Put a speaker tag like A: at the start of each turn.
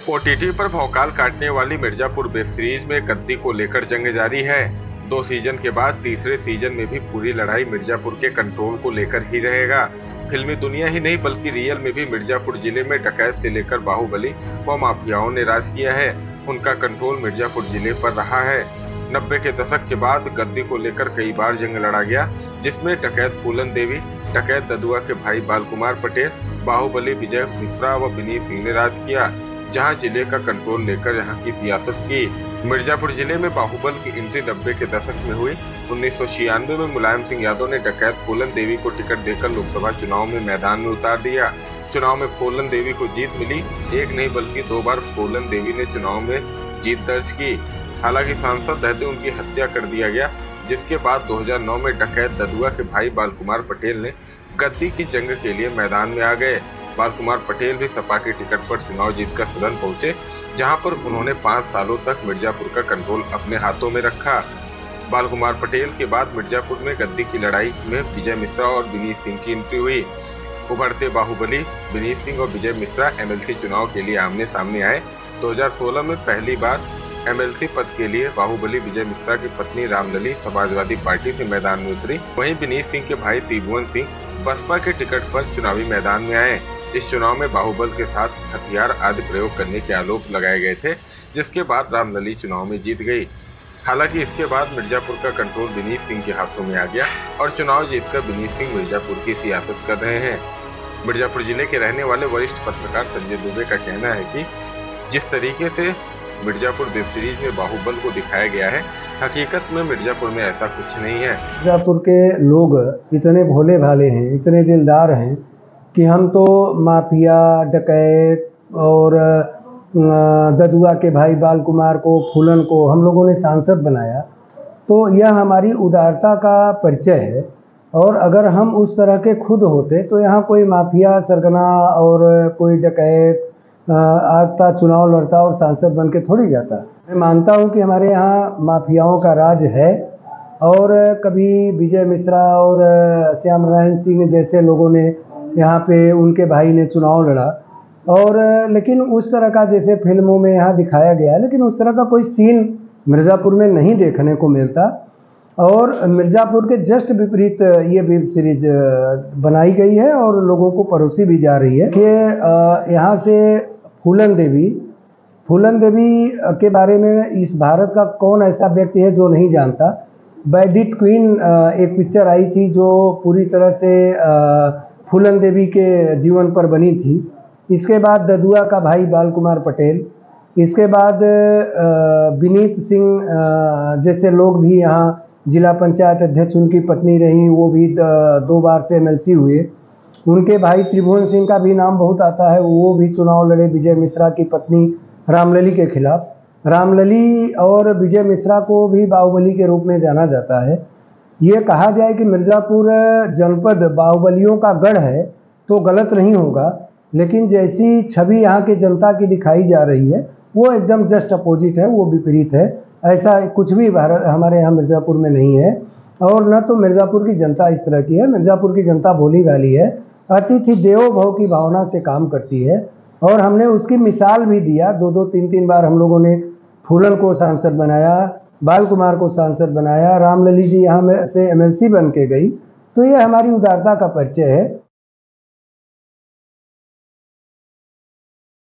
A: OTT पर भौकाल काटने वाली मिर्जापुर वेब सीरीज में गद्दी को लेकर जंग जारी है। 2 सीजन के बाद तीसरे सीजन में भी पूरी लड़ाई मिर्जापुर के कंट्रोल को लेकर ही रहेगा। फिल्मी दुनिया ही नहीं बल्कि रियल में भी मिर्जापुर जिले में डकैत से लेकर बाहुबली व माफियाओं ने राज किया है। उनका कंट्रोल मिर्जापुर जिले पर रहा है। 90 के दशक के बाद गद्दी को लेकर कई बार जंग लड़ा गया, जिसमें डकैत फूलन देवी, डकैत ददुआ के भाई बाल कुमार पटेल, बाहुबली विजय मिश्रा व विनीत सिंह ने राज किया, जहां जिले का कंट्रोल लेकर यहां की सियासत की। मिर्जापुर जिले में बाहुबल की एंट्री 90 के दशक में हुई। 1996 में मुलायम सिंह यादव ने डकैत फूलन देवी को टिकट देकर लोकसभा चुनाव में मैदान में उतार दिया। चुनाव में फूलन देवी को जीत मिली। एक नहीं बल्कि 2 बार फूलन देवी ने चुनाव में जीत दर्ज की। हालांकि सांसद रहते उनकी हत्या कर दिया गया, जिसके बाद 2009 में डकैत ददुआ के भाई बाल कुमार पटेल ने गद्दी की जंग के लिए मैदान में आ गए। बाल कुमार पटेल भी सपा के टिकट पर चुनाव जीतकर सदन पहुंचे, जहां पर उन्होंने 5 सालों तक मिर्जापुर का कंट्रोल अपने हाथों में रखा। बाल कुमार पटेल के बाद मिर्जापुर में गद्दी की लड़ाई में विजय मिश्रा और विनीत सिंह की एंट्री हुई। उभरते बाहुबली विनीत सिंह और विजय मिश्रा एमएलसी चुनाव के लिए आमने सामने आए। 2016 में पहली बार एमएलसी पद के लिए बाहुबली विजय मिश्रा की पत्नी रामलली समाजवादी पार्टी से मैदान में उतरी। वहीं विनीत सिंह के भाई त्रिभुवन सिंह बसपा के टिकट पर चुनावी मैदान में आए। इस चुनाव में बाहुबल के साथ हथियार आदि प्रयोग करने के आरोप लगाए गए थे, जिसके बाद रामलली चुनाव में जीत गई। हालांकि इसके बाद मिर्जापुर का कंट्रोल विनीत सिंह के हाथों में आ गया और चुनाव जीतकर विनीत सिंह मिर्जापुर की सियासत कर रहे हैं। मिर्जापुर जिले के रहने वाले वरिष्ठ पत्रकार संजय दुबे का कहना है कि जिस तरीके से मिर्जापुर वेब सीरीज में बाहुबल को दिखाया गया है, हकीकत में मिर्जापुर में ऐसा कुछ नहीं है।
B: मिर्जापुर के लोग इतने भोले भाले हैं, इतने दिलदार हैं कि हम तो माफिया, डकैत और ददुआ के भाई बाल कुमार को, फूलन को हम लोगों ने सांसद बनाया, तो यह हमारी उदारता का परिचय है। और अगर हम उस तरह के खुद होते तो यहाँ कोई माफिया सरगना और कोई डकैत आता, चुनाव लड़ता और सांसद बन के थोड़ी जाता। मैं मानता हूँ कि हमारे यहाँ माफियाओं का राज है और कभी विजय मिश्रा और श्याम नारायण सिंह जैसे लोगों ने यहाँ पे, उनके भाई ने चुनाव लड़ा, और लेकिन उस तरह का जैसे फिल्मों में यहाँ दिखाया गया, लेकिन उस तरह का कोई सीन मिर्ज़ापुर में नहीं देखने को मिलता। और मिर्ज़ापुर के जस्ट विपरीत ये वेब सीरीज बनाई गई है और लोगों को परोसी भी जा रही है कि यहाँ से फूलन देवी के बारे में इस भारत का कौन ऐसा व्यक्ति है जो नहीं जानता। बैडिट क्वीन एक पिक्चर आई थी जो पूरी तरह से फूलन देवी के जीवन पर बनी थी। इसके बाद ददुआ का भाई बाल कुमार पटेल, इसके बाद विनीत सिंह जैसे लोग भी यहाँ जिला पंचायत अध्यक्ष उनकी पत्नी रही, वो भी 2 बार से एमएलसी हुए। उनके भाई त्रिभुवन सिंह का भी नाम बहुत आता है, वो भी चुनाव लड़े विजय मिश्रा की पत्नी रामलली के खिलाफ। रामलली और विजय मिश्रा को भी बाहुबली के रूप में जाना जाता है। ये कहा जाए कि मिर्ज़ापुर जनपद बाहुबलियों का गढ़ है तो गलत नहीं होगा, लेकिन जैसी छवि यहाँ की जनता की दिखाई जा रही है वो एकदम जस्ट अपोजिट है, वो विपरीत है। ऐसा कुछ भी हमारे यहाँ मिर्ज़ापुर में नहीं है। और न तो मिर्ज़ापुर की जनता इस तरह की है। मिर्ज़ापुर की जनता भोली भाली है, अतिथि देवो भव की भावना से काम करती है। और हमने उसकी मिसाल भी दिया। 2-2, 3-3 बार हम लोगों ने फूलन को सांसद बनाया, बाल कुमार को सांसद बनाया, रामलली जी यहाँ से एमएलसी बन के गई। तो ये हमारी उदारता का परिचय है।